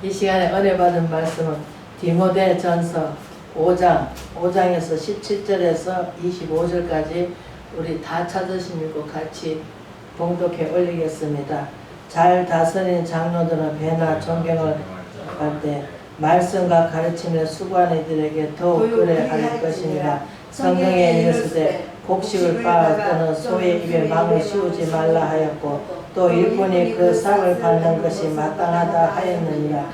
이 시간에 은혜 받은 말씀은 디모데전서 5장에서 17절에서 25절까지 우리 다 찾으신 읽고 같이 봉독해 올리겠습니다. 잘 다스린 장로들은 배나 존경을 할 때 말씀과 가르침을 수고하는 이들에게 더욱 그래 할 것입니다. 성경에 이르시되 곡식을 빻아 뜨는 소의 입에 망을 씌우지 말라 하였고 또 일꾼이 그 삭을 받는 것이 마땅하다 하였느니라.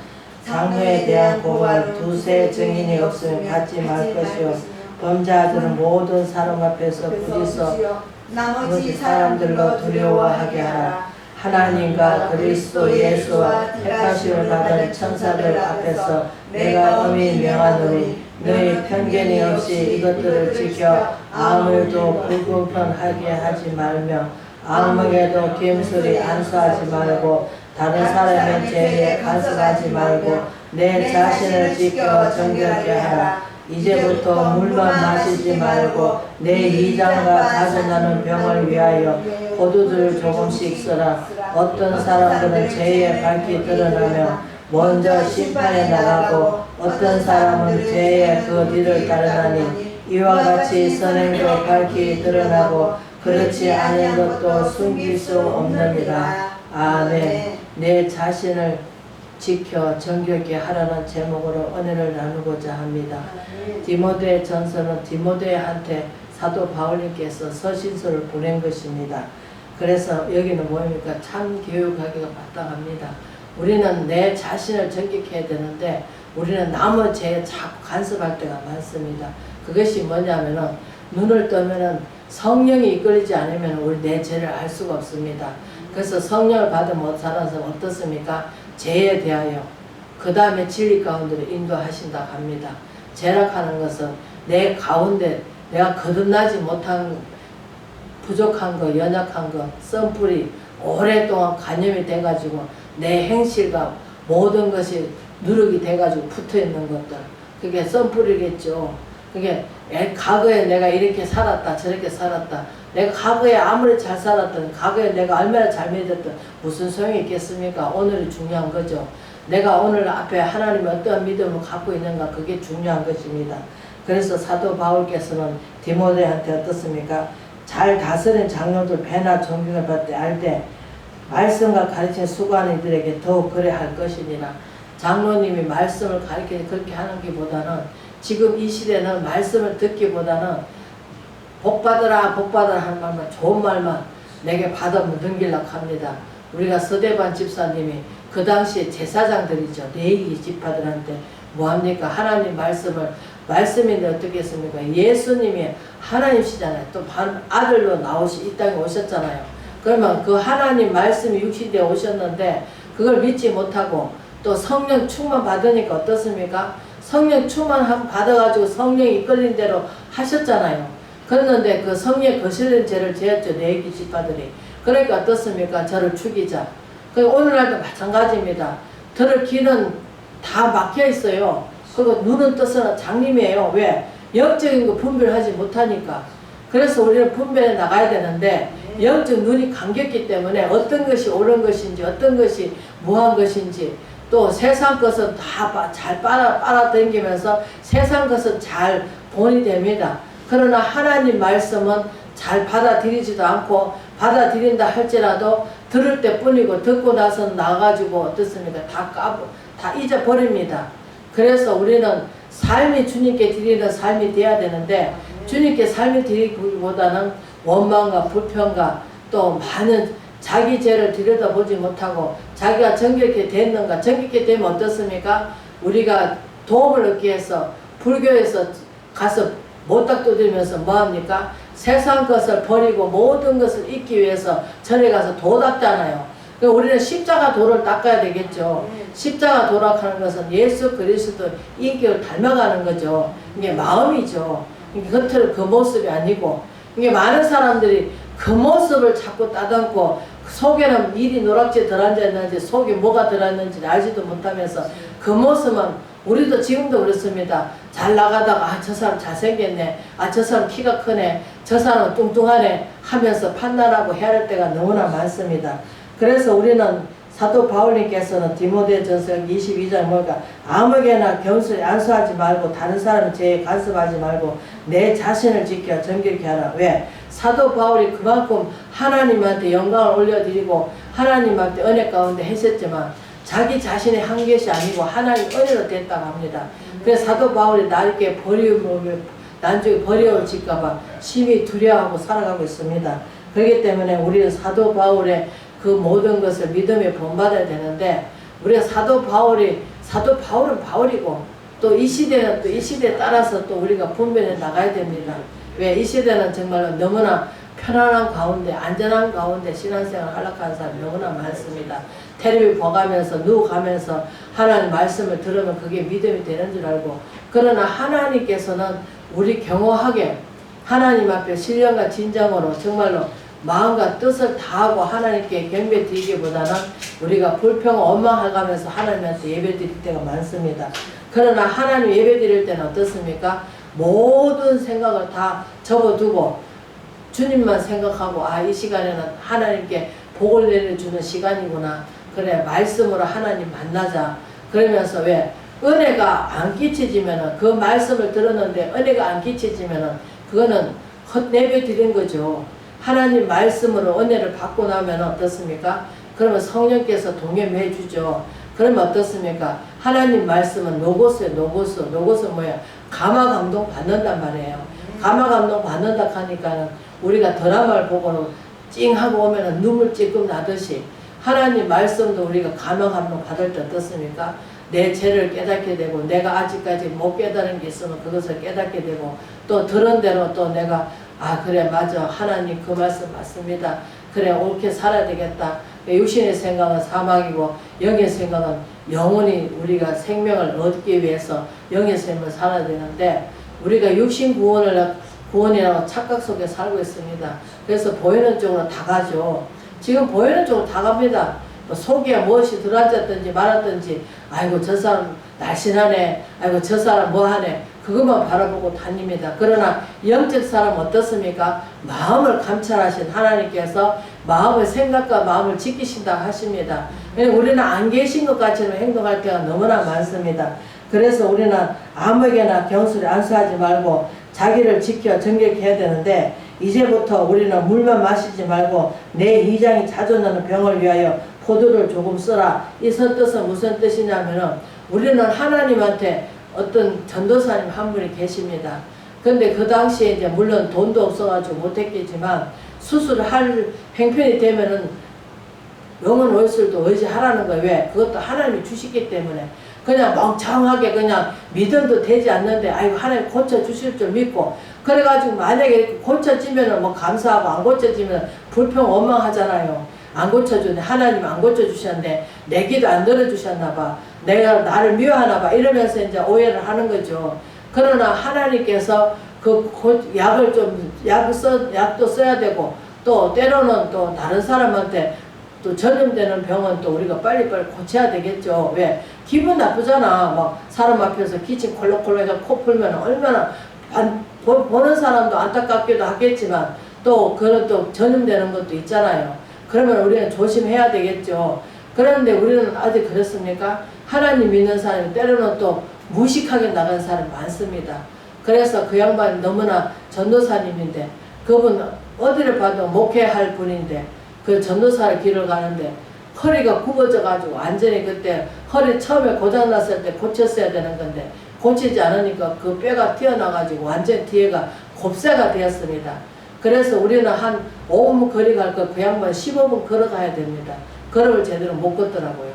장로에 대한 고발을 두세 증인이 없으면 받지 말 것이요 범죄자들은 모든 사람 앞에서 부지서 나머지 사람들로 두려워하게 하라. 하나님과 그리스도 예수와 택하심을 받은 천사들 앞에서 내가 엄히 명하노니 너희 편견이 없이 이것들을 지켜 아무도 불공평하게 하지 말며 아무에게도 김술이 안수하지 말고 다른 사람의 죄에 간섭하지 말고 내 자신을 지켜 정결케 하라. 이제부터 물만 마시지 말고 내 이장과 자전하는 병을 위하여 포도주를 조금씩 써라. 어떤 사람들은 죄에 밝히 드러나며 먼저 심판에 나가고 어떤 사람은 죄에 그 뒤를 따르나니 이와 같이 선행도 밝히 드러나고 그렇지 않은 것도 숨길 수 없느니라. 아멘. 내 자신을 지켜 정결케 하라는 제목으로 은혜를 나누고자 합니다. 디모데 전서는 디모데한테 사도 바울님께서 서신서를 보낸 것입니다. 그래서 여기는 뭐입니까? 참 교육하기가 마땅합니다. 우리는 내 자신을 정결케 해야 되는데 우리는 남의 죄에 자꾸 간섭할 때가 많습니다. 그것이 뭐냐면은 눈을 뜨면은 성령이 이끌리지 않으면 우리 내 죄를 알 수가 없습니다. 그래서 성령을 받아 못 살아서 어떻습니까? 죄에 대하여 그 다음에 진리 가운데로 인도하신다고 합니다. 죄락하는 것은 내 가운데 내가 거듭나지 못한 부족한 거, 연약한 거, 썬뿌리 오랫동안 간염이 돼가지고 내 행실과 모든 것이 누룩이 돼가지고 붙어있는 것들, 그게 썬뿌리겠죠. 그게 과거에 내가 이렇게 살았다 저렇게 살았다, 내가 과거에 아무리 잘 살았던, 과거에 내가 얼마나 잘 믿었던 무슨 소용이 있겠습니까? 오늘이 중요한 거죠. 내가 오늘 앞에 하나님이 어떠한 믿음을 갖고 있는가, 그게 중요한 것입니다. 그래서 사도 바울께서는 디모데한테 어떻습니까? 잘 다스린 장로들 배나 존경을 받되 알되 말씀과 가르침에 수고하는 이들에게 더욱 그래 할 것이니라. 장로님이 말씀을 가르쳐 그렇게 하는 것보다는 지금 이 시대는 말씀을 듣기보다는 복받으라 복받으라 하는 말만, 좋은 말만 내게 받으면 넘기려고 합니다. 우리가 서대반 집사님이 그 당시에 제사장들이죠. 레위 지파들한테 뭐합니까? 하나님 말씀인데 어떻게 했습니까? 예수님이 하나님이시잖아요. 또 아들로 이 땅에 오셨잖아요. 그러면 그 하나님 말씀이 육신되어 오셨는데 그걸 믿지 못하고 또 성령 충만 받으니까 어떻습니까? 성령 충만 받아가지고 성령이 이끌린 대로 하셨잖아요. 그랬는데 그 성령에 거슬린 죄를 지었죠. 레위 지파들이. 그러니까 어떻습니까? 저를 죽이자. 오늘날도 마찬가지입니다. 들을 귀는 다 막혀 있어요. 그리고 눈은 떠서는 장님이에요. 왜? 영적인 거 분별하지 못하니까. 그래서 우리는 분별해 나가야 되는데 영적 눈이 감겼기 때문에 어떤 것이 옳은 것인지 어떤 것이 무한 것인지 또 세상 것은 다 잘 빨아당기면서 세상 것은 잘 본이 됩니다. 그러나 하나님 말씀은 잘 받아들이지도 않고 받아들인다 할지라도 들을 때뿐이고 듣고 나서 나가지고 어떻습니까? 다 잊어버립니다. 그래서 우리는 삶이 주님께 드리는 삶이 돼야 되는데 주님께 삶을 드리기보다는 원망과 불평과 또 많은 자기 죄를 들여다보지 못하고 자기가 정결케 됐는가, 정결케 되면 어떻습니까? 우리가 도움을 얻기 위해서 불교에서 가서 모닥도들면서 뭐합니까? 세상 것을 버리고 모든 것을 잊기 위해서 절에 가서 도 닦잖아요. 우리는 십자가 도를 닦아야 되겠죠. 십자가 도락하는 것은 예수 그리스도 인격을 닮아가는 거죠. 이게 마음이죠. 이게 겉으로 그 모습이 아니고, 이게 많은 사람들이 그 모습을 자꾸 따듬고 속에는 미리 노랗게 들어앉았는지 속에 뭐가 들어있는지 알지도 못하면서 그 모습은 우리도 지금도 그렇습니다. 잘 나가다가 저 사람 잘생겼네, 저 사람 키가 크네, 저 사람 뚱뚱하네 하면서 판단하고 헤아릴 때가 너무나 많습니다. 그래서 우리는 사도 바울님께서는 디모데전서 22장 뭐니까 아무개나 경솔히 안수하지 말고 다른 사람 죄에 간섭하지 말고 내 자신을 지켜 정결케 하라. 왜? 사도 바울이 그만큼 하나님한테 영광을 올려드리고 하나님한테 은혜 가운데 했었지만 자기 자신의 한 것이 아니고 하나님 은혜로 됐다고 합니다. 그래서 사도 바울이 나에게 나중에 버려질까봐 심히 두려워하고 살아가고 있습니다. 그렇기 때문에 우리는 사도 바울의 그 모든 것을 믿음에 본받아야 되는데, 우리가 사도 바울은 바울이고 또 이 시대는 또 이 시대에 따라서 또 우리가 분별해 나가야 됩니다. 왜? 이 시대는 정말로 너무나 편안한 가운데 안전한 가운데 신앙생활 활락하는 사람이 너무나 많습니다. 텔레비 보가면서 누워가면서 하나님 말씀을 들으면 그게 믿음이 되는 줄 알고, 그러나 하나님께서는 우리 경호하게 하나님 앞에 신령과 진정으로 정말로 마음과 뜻을 다하고 하나님께 경배 드리기보다는 우리가 불평 원망해가면서 하나님한테 예배 드릴 때가 많습니다. 그러나 하나님 예배 드릴 때는 어떻습니까? 모든 생각을 다 접어두고 주님만 생각하고, 아, 이 시간에는 하나님께 복을 내려주는 시간이구나. 그래, 말씀으로 하나님 만나자. 그러면서 왜? 은혜가 안 끼쳐지면은, 그 말씀을 들었는데 은혜가 안 끼쳐지면은 그거는 헛내배 드린 거죠. 하나님 말씀으로 은혜를 받고 나면 어떻습니까? 그러면 성령께서 동행해 주죠. 그러면 어떻습니까? 하나님 말씀은 노고스예요. 노고스 뭐야? 감화 감동 받는단 말이에요. 감화 감동 받는다 하니까는 우리가 드라마를 보고는 찡하고 오면은 눈물 찔끔 나듯이 하나님 말씀도 우리가 감화 감동 받을 때 어떻습니까? 내 죄를 깨닫게 되고, 내가 아직까지 못 깨달은 게 있으면 그것을 깨닫게 되고, 또 들은 대로 또 내가 아, 그래, 맞아, 하나님 그 말씀 맞습니다. 그래, 옳게 살아야 되겠다. 육신의 생각은 사망이고 영의 생각은 영원히 우리가 생명을 얻기 위해서 영의 삶을 살아야 되는데, 우리가 육신 구원이라고 착각 속에 살고 있습니다. 그래서 보이는 쪽으로 다 가죠. 지금 보이는 쪽으로 다 갑니다. 속에 무엇이 들어앉았든지 말았든지, 아이고 저 사람 날씬하네, 아이고 저 사람 뭐하네, 그것만 바라보고 다닙니다. 그러나 영적 사람 어떻습니까? 마음을 감찰하신 하나님께서 마음의 생각과 마음을 지키신다고 하십니다. 우리는 안 계신 것 같이는 행동할 때가 너무나 많습니다. 그래서 우리는 아무에게나 경솔히 안수하지 말고 자기를 지켜 정결케 해야 되는데, 이제부터 우리는 물만 마시지 말고 내 이장이 자주 나는 병을 위하여 포도를 조금 써라. 이 선뜻은 무슨 뜻이냐면은, 우리는 하나님한테 어떤 전도사님 한 분이 계십니다. 근데 그 당시에 이제 물론 돈도 없어가지고 못했겠지만 수술을 할 형편이 되면은 영혼 의술도 의지하라는 거예요. 왜? 그것도 하나님이 주시기 때문에. 그냥 멍청하게 그냥 믿어도 되지 않는데, 아이고 하나님 고쳐주실 줄 믿고, 그래가지고 만약에 고쳐지면은 뭐 감사하고, 안 고쳐지면 불평 원망하잖아요. 안 고쳐주네, 하나님 안 고쳐주셨네, 내 기도 안 들어주셨나봐, 내가 나를 미워하나봐, 이러면서 이제 오해를 하는 거죠. 그러나 하나님께서 그 약도 써야 되고, 또 때로는 또 다른 사람한테 또 전염되는 병은 또 우리가 빨리빨리 고쳐야 되겠죠. 왜? 기분 나쁘잖아. 막 사람 앞에서 기침 콜록콜록 해서 코 풀면 얼마나 보는 사람도 안타깝기도 하겠지만, 또 그런 또 전염되는 것도 있잖아요. 그러면 우리는 조심해야 되겠죠. 그런데 우리는 아직 그렇습니까? 하나님 믿는 사람이 때로는 또 무식하게 나간 사람이 많습니다. 그래서 그 양반이 너무나 전도사님인데, 그분 어디를 봐도 목회할 분인데, 그 전도사의 길을 가는데 허리가 굽어져 가지고 완전히, 그때 허리 처음에 고장났을 때 고쳤어야 되는 건데 고치지 않으니까 그 뼈가 튀어나와 가지고 완전 뒤에가 곱새가 되었습니다. 그래서 우리는 한 5분 거리 갈 거 그 양반 15분 걸어가야 됩니다. 걸음을 제대로 못 걷더라고요.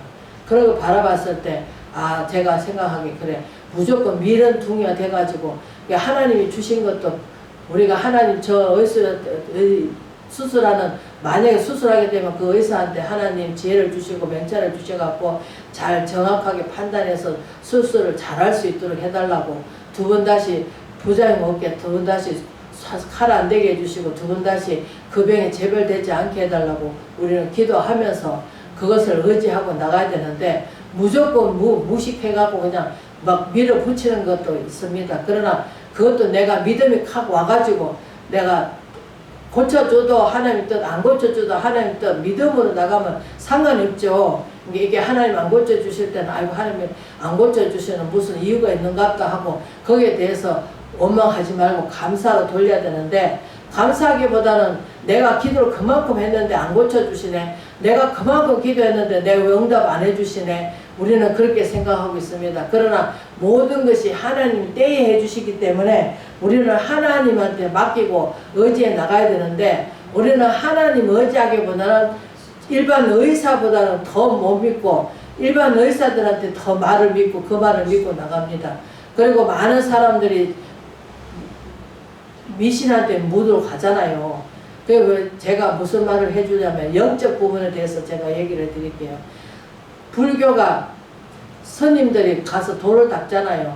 그러고 바라봤을 때, 아, 제가 생각하기 그래, 무조건 미련둥이가 돼가지고 하나님이 주신 것도, 우리가 하나님 저 수술하는, 만약에 수술하게 되면 그 의사한테 하나님 지혜를 주시고 명찰을 주셔갖고 잘 정확하게 판단해서 수술을 잘할 수 있도록 해달라고, 두 번 다시 부작용 없게, 두 번 다시 칼 안 되게 해주시고, 두 번 다시 그 병에 재발되지 않게 해달라고 우리는 기도하면서 그것을 의지하고 나가야 되는데, 무조건 무식해갖고 그냥 막 밀어붙이는 것도 있습니다. 그러나 그것도 내가 믿음이 확 와가지고 내가 고쳐줘도 하나님 뜻, 안 고쳐줘도 하나님 뜻, 믿음으로 나가면 상관이 없죠. 이게 하나님 안 고쳐주실 때는 아이고 하나님 안 고쳐주시는 무슨 이유가 있는가 보다 하고 거기에 대해서 원망하지 말고 감사로 돌려야 되는데, 감사하기보다는 내가 기도를 그만큼 했는데 안 고쳐주시네, 내가 그만큼 기도했는데 내가 왜 응답 안 해주시네, 우리는 그렇게 생각하고 있습니다. 그러나 모든 것이 하나님 때에 해주시기 때문에 우리는 하나님한테 맡기고 의지해 나가야 되는데, 우리는 하나님 의지하기보다는 일반 의사보다는 더 못 믿고 일반 의사들한테 더 말을 믿고 그 말을 믿고 나갑니다. 그리고 많은 사람들이 미신한테 묻으러 가잖아요. 그래서 제가 무슨 말을 해주냐면 영적 부분에 대해서 제가 얘기를 해드릴게요. 불교가 스님들이 가서 돌을 닦잖아요.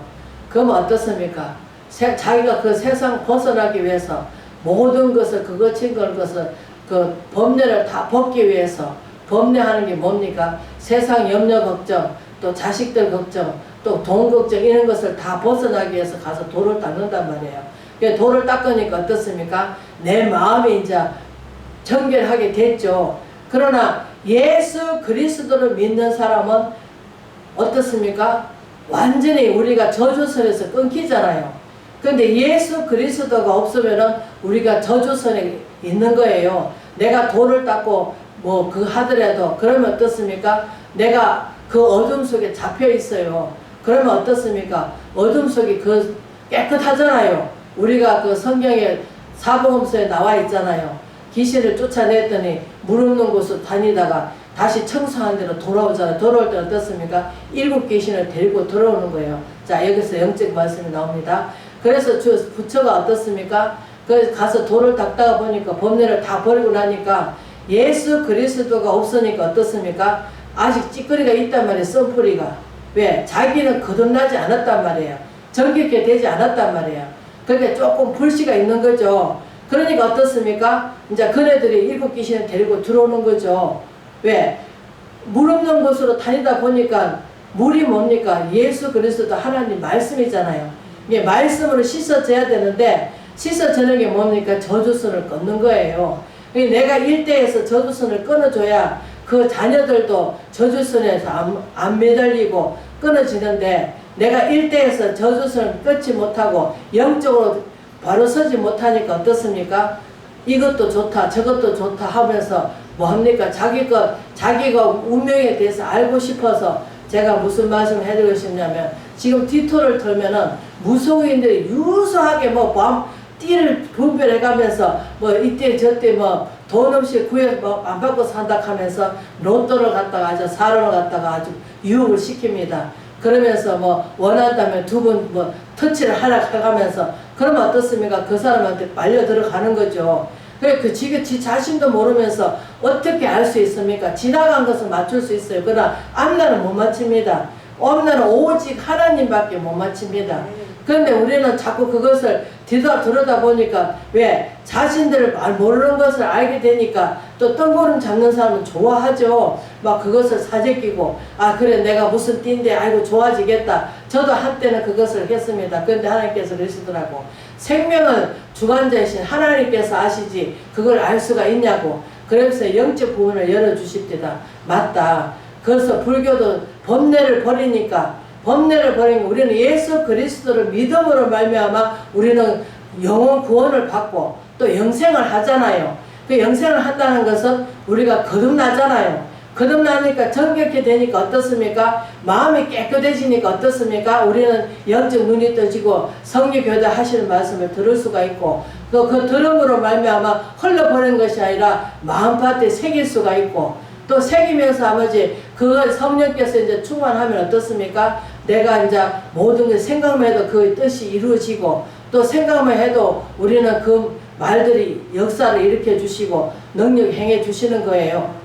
그러면 어떻습니까? 자기가 그 세상 벗어나기 위해서 모든 것을 그거 친걸 것을 그 법례를 다 벗기 위해서 법례하는 게 뭡니까? 세상 염려 걱정, 또 자식들 걱정, 또 돈 걱정 이런 것을 다 벗어나기 위해서 가서 돌을 닦는단 말이에요. 돌을 닦으니까 어떻습니까? 내 마음이 이제 정결하게 됐죠. 그러나 예수 그리스도를 믿는 사람은 어떻습니까? 완전히 우리가 저주선에서 끊기잖아요. 그런데 예수 그리스도가 없으면은 우리가 저주선에 있는 거예요. 내가 돌을 닦고 뭐 그 하더라도 그러면 어떻습니까? 내가 그 어둠 속에 잡혀 있어요. 그러면 어떻습니까? 어둠 속이 그 깨끗하잖아요. 우리가 그 성경에 사복음서에 나와 있잖아요. 귀신을 쫓아냈더니 물 없는 곳을 다니다가 다시 청소한 대로 돌아오잖아요. 돌아올 때 어떻습니까? 7 귀신을 데리고 들어오는 거예요. 자, 여기서 영적 말씀이 나옵니다. 그래서 주 부처가 어떻습니까? 그 가서 돌을 닦다가 보니까 법례를 다 버리고 나니까 예수 그리스도가 없으니까 어떻습니까? 아직 찌꺼리가 있단 말이에요. 썬뿌리가. 왜? 자기는 거듭나지 않았단 말이에요. 정결케 되지 않았단 말이에요. 그러니까 조금 불씨가 있는 거죠. 그러니까 어떻습니까? 이제 그네들이 7 귀신을 데리고 들어오는 거죠. 왜? 물 없는 곳으로 다니다 보니까 물이 뭡니까? 예수 그리스도 하나님 말씀이잖아요. 이게 말씀으로 씻어져야 되는데 씻어지는 게 뭡니까? 저주선을 끊는 거예요. 내가 일대에서 저주선을 끊어줘야 그 자녀들도 저주선에서 안 매달리고 끊어지는데, 내가 일대에서 저주선을 끊지 못하고 영적으로 바로 서지 못하니까 어떻습니까? 이것도 좋다 저것도 좋다 하면서 뭐합니까? 자기가 운명에 대해서 알고 싶어서 제가 무슨 말씀을 해드리고 싶냐면, 지금 뒤토를 털면은 무속인들이 유수하게 뭐 띠를 분별해가면서 뭐 이때 저때 뭐 돈 없이 구해서 뭐 안 받고 산다 하면서 로또를 갖다가 아주 사료를 갖다가 아주 유혹을 시킵니다. 그러면서 뭐 원한다면 2번 뭐 터치를 하라 해가면서, 그러면 어떻습니까? 그 사람한테 빨려 들어가는 거죠. 그 지 자신도 모르면서 어떻게 알 수 있습니까? 지나간 것을 맞출 수 있어요. 그러나 앞날은 못 맞춥니다. 앞날은 오직 하나님밖에 못 맞춥니다. 그런데 우리는 자꾸 그것을 들여다 보니까 왜? 자신들을 모르는 것을 알게 되니까 또 뜬구름 잡는 사람은 좋아하죠. 막 그것을 사재끼고, 아 그래 내가 무슨 띠인데 아이고 좋아지겠다. 저도 한때는 그것을 했습니다. 그런데 하나님께서 그러시더라고. 생명은 주관자이신 하나님께서 아시지 그걸 알 수가 있냐고. 그래서 영적 부분을 열어주십니다. 맞다. 그래서 불교도 법례를 버리니까 우리는 예수 그리스도를 믿음으로 말미암아 우리는 영원 구원을 받고 또 영생을 하잖아요. 그 영생을 한다는 것은 우리가 거듭나잖아요. 거듭나니까 정결케 되니까 어떻습니까? 마음이 깨끗해지니까 어떻습니까? 우리는 영적 눈이 떠지고 성리교대 하시는 말씀을 들을 수가 있고, 그 들음으로 말미암아 흘러버리는 것이 아니라 마음밭에 새길 수가 있고, 또 새기면서 아버지 그걸 성령께서 이제 충만하면 어떻습니까? 내가 이제 모든 게 생각만 해도 그 뜻이 이루어지고, 또 생각만 해도 우리는 그 말들이 역사를 일으켜 주시고 능력 행해 주시는 거예요.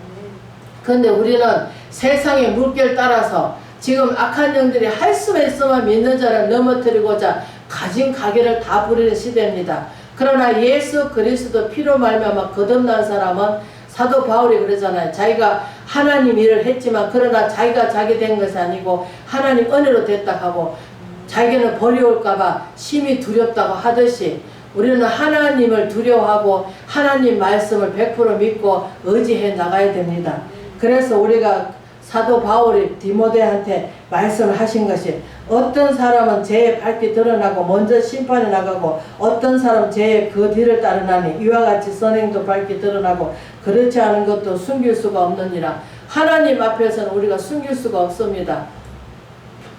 그런데 우리는 세상의 물결 따라서 지금 악한 영들이 할 수만 있으면 믿는 자를 넘어뜨리고자 가진 가게를 다 부리는 시대입니다. 그러나 예수 그리스도 피로 말미암아 거듭난 사람은 사도 바울이 그러잖아요. 자기가 하나님 일을 했지만 그러나 자기가 자기 된 것이 아니고 하나님 은혜로 됐다 하고 자기는 버려올까봐 심히 두렵다고 하듯이 우리는 하나님을 두려워하고 하나님 말씀을 100% 믿고 의지해 나가야 됩니다. 그래서 우리가 사도 바울이 디모데한테 말씀을 하신 것이 어떤 사람은 죄의 밝게 드러나고 먼저 심판에 나가고 어떤 사람은 죄의 그 뒤를 따르나니 이와 같이 선행도 밝게 드러나고 그렇지 않은 것도 숨길 수가 없느니라. 하나님 앞에서는 우리가 숨길 수가 없습니다.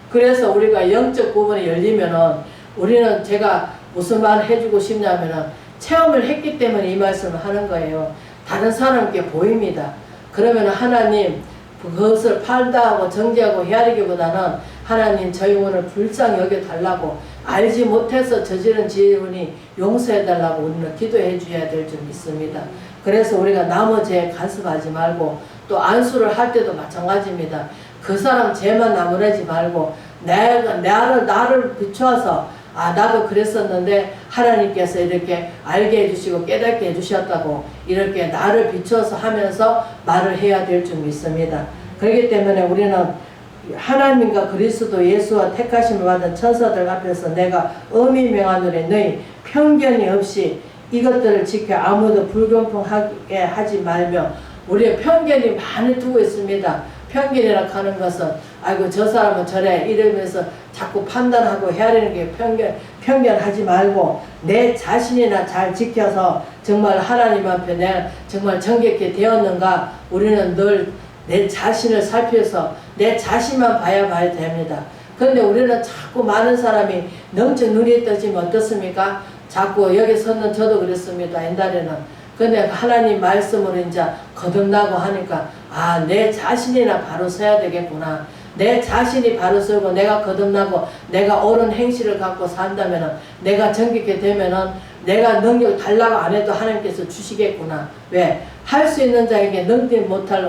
그래서 우리가 영적 부분이 열리면은 우리는 제가 무슨 말을 해주고 싶냐면은 체험을 했기 때문에 이 말씀을 하는 거예요. 다른 사람께 보입니다. 그러면 하나님 그것을 판단하고 정죄하고 헤아리기보다는 하나님 저희 오늘 불쌍히 여겨달라고 알지 못해서 저지른 죄인이 용서해달라고 우리는 기도해 줘야 될 줄 믿습니다. 그래서 우리가 남의 죄에 간섭하지 말고 또 안수를 할 때도 마찬가지입니다. 그 사람 죄만 나무라지 말고 나를 비추어서 나도 그랬었는데 하나님께서 이렇게 알게 해주시고 깨닫게 해주셨다고 이렇게 나를 비춰서 하면서 말을 해야 될 줄 믿습니다. 그렇기 때문에 우리는 하나님과 그리스도 예수와 택하심을 받은 천사들 앞에서 내가 엄히 명하노니 너희 편견이 없이 이것들을 지켜 아무도 불공평하게 하지 말며 우리의 편견이 많이 두고 있습니다. 편견이라 하는 것은 아이고 저 사람은 저래 이러면서 자꾸 판단하고 헤아리는 게 편견하지 말고 내 자신이나 잘 지켜서 정말 하나님 앞에 내가 정말 정직하게 되었는가 우리는 늘 내 자신을 살펴서 내 자신만 봐야 됩니다. 그런데 우리는 자꾸 많은 사람이 영적 눈이 떠지면 어떻습니까? 자꾸 여기 섰는 저도 그랬습니다. 옛날에는. 근데 하나님 말씀으로 이제 거듭나고 하니까 내 자신이나 바로 서야 되겠구나. 내 자신이 바로 서고 내가 거듭나고 내가 옳은 행실을 갖고 산다면은 내가 정직하게 되면은 내가 능력을 달라고 안 해도 하나님께서 주시겠구나. 왜? 할 수 있는 자에게 능지 못할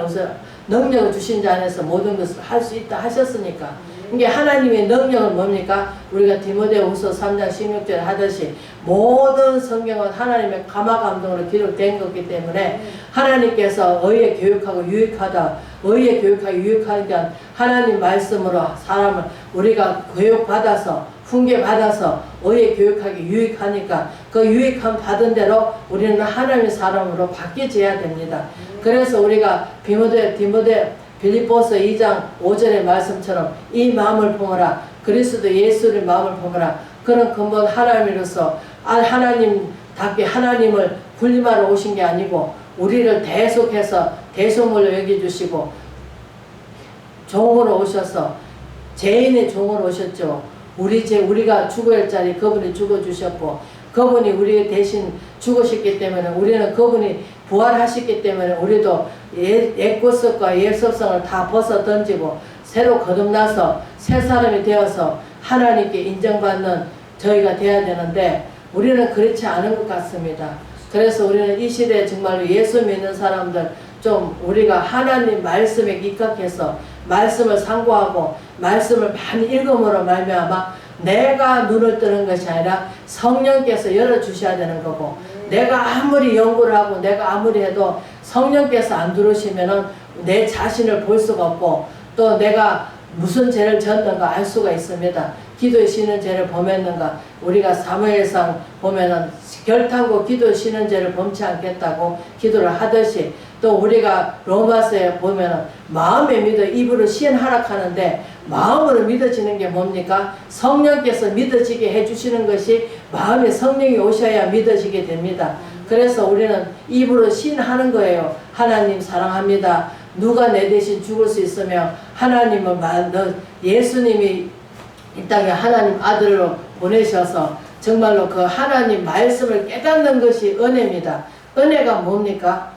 능력을 주신 자 안에서 모든 것을 할 수 있다 하셨으니까. 이게 하나님의 능력은 뭡니까? 우리가 디모데후서 3장 16절에 하듯이 모든 성경은 하나님의 감화감동으로 기록된 것이기 때문에 하나님께서 의에 교육하고 유익하다. 의에 교육하고 유익하니까 하나님 말씀으로 사람을 우리가 교육받아서 훈계받아서 의에 교육하기 유익하니까 그 유익함 받은 대로 우리는 하나님의 사람으로 바뀌어져야 됩니다. 그래서 우리가 디모데 빌립보서 2장 5절의 말씀처럼 이 마음을 품어라. 그리스도 예수의 마음을 품어라. 그런 근본 하나님으로서 하나님답게 하나님을 군림하러 오신 게 아니고 우리를 대속해서 대속물로 여겨주시고 종으로 오셔서 죄인의 종으로 오셨죠. 우리가 죽어야 할 자리 그분이 죽어주셨고 그분이 우리 대신 죽으셨기 때문에 우리는 그분이 부활하셨기 때문에 우리도 옛것과 옛속성을 다 벗어 던지고 새로 거듭나서 새 사람이 되어서 하나님께 인정받는 저희가 돼야 되는데 우리는 그렇지 않은 것 같습니다. 그래서 우리는 이 시대에 정말로 예수 믿는 사람들 좀 우리가 하나님 말씀에 입각해서 말씀을 상고하고 말씀을 많이 읽음으로 말미암아 내가 눈을 뜨는 것이 아니라 성령께서 열어주셔야 되는 거고 내가 아무리 연구를 하고 내가 아무리 해도 성령께서 안 들어오시면은 내 자신을 볼 수가 없고 또 내가 무슨 죄를 졌는가 알 수가 있습니다. 기도에 쉬는 죄를 범했는가 우리가 사무엘상 보면은 결탄고 기도에 쉬는 죄를 범치 않겠다고 기도를 하듯이 또 우리가 로마서에 보면은 마음에 믿어 입으로 시인하락하는데 마음으로 믿어지는 게 뭡니까? 성령께서 믿어지게 해주시는 것이 마음에 성령이 오셔야 믿어지게 됩니다. 그래서 우리는 입으로 시인하는 거예요. 하나님 사랑합니다. 누가 내 대신 죽을 수 있으며 하나님을 예수님이 이 땅에 하나님 아들로 보내셔서 정말로 그 하나님 말씀을 깨닫는 것이 은혜입니다. 은혜가 뭡니까?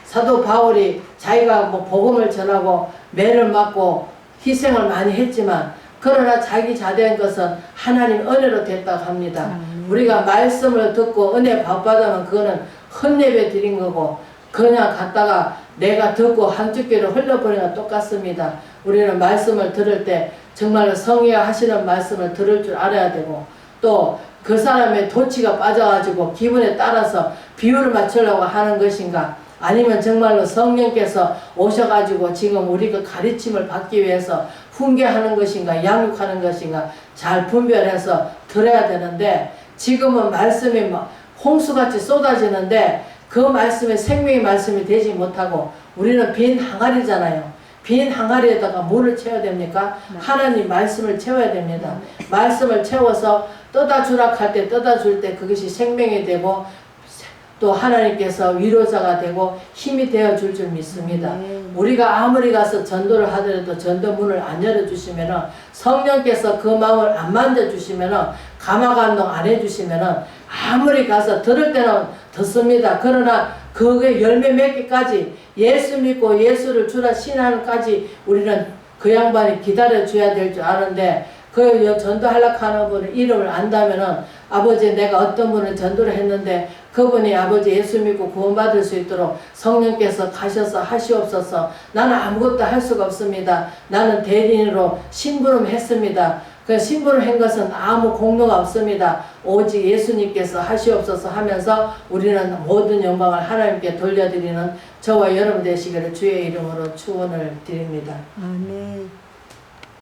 사도 바울이 자기가 복음을 전하고 매를 맞고 희생을 많이 했지만 그러나 자기 자대한 것은 하나님 은혜로 됐다고 합니다. 우리가 말씀을 듣고 은혜 받으면 그거는 헌예배 드린 거고 그냥 갔다가 내가 듣고 한쪽 귀로 흘려버리는 것 똑같습니다. 우리는 말씀을 들을 때 정말로 성의와 하시는 말씀을 들을 줄 알아야 되고 또 그 사람의 도치가 빠져가지고 기분에 따라서 비율을 맞추려고 하는 것인가 아니면 정말로 성령께서 오셔가지고 지금 우리가 가르침을 받기 위해서 훈계하는 것인가 양육하는 것인가 잘 분별해서 들어야 되는데 지금은 말씀이 홍수같이 쏟아지는데 그 말씀이 생명의 말씀이 되지 못하고 우리는 빈 항아리잖아요. 빈 항아리에다가 물을 채워야 됩니까? 하나님 말씀을 채워야 됩니다. 말씀을 채워서 떠다 주라 할 때 떠다 줄 때 그것이 생명이 되고 또 하나님께서 위로자가 되고 힘이 되어 줄 줄 믿습니다. 우리가 아무리 가서 전도를 하더라도 전도 문을 안 열어주시면은 성령께서 그 마음을 안 만져주시면은 감화감동 안 해주시면은 아무리 가서 들을 때는 듣습니다. 그러나 그게 열매 맺기까지 예수 믿고 예수를 주라 신하는까지 우리는 그 양반이 기다려줘야 될 줄 아는데 그 전도하려고 하는 분의 이름을 안다면은 아버지 내가 어떤 분을 전도를 했는데 그분이 아버지 예수 믿고 구원받을 수 있도록 성령께서 가셔서 하시옵소서. 나는 아무것도 할 수가 없습니다. 나는 대리인으로 심부름했습니다. 그 심부름한 것은 아무 공로가 없습니다. 오직 예수님께서 하시옵소서 하면서 우리는 모든 영광을 하나님께 돌려드리는 저와 여러분 되시기를 주의 이름으로 축원을 드립니다. 아멘.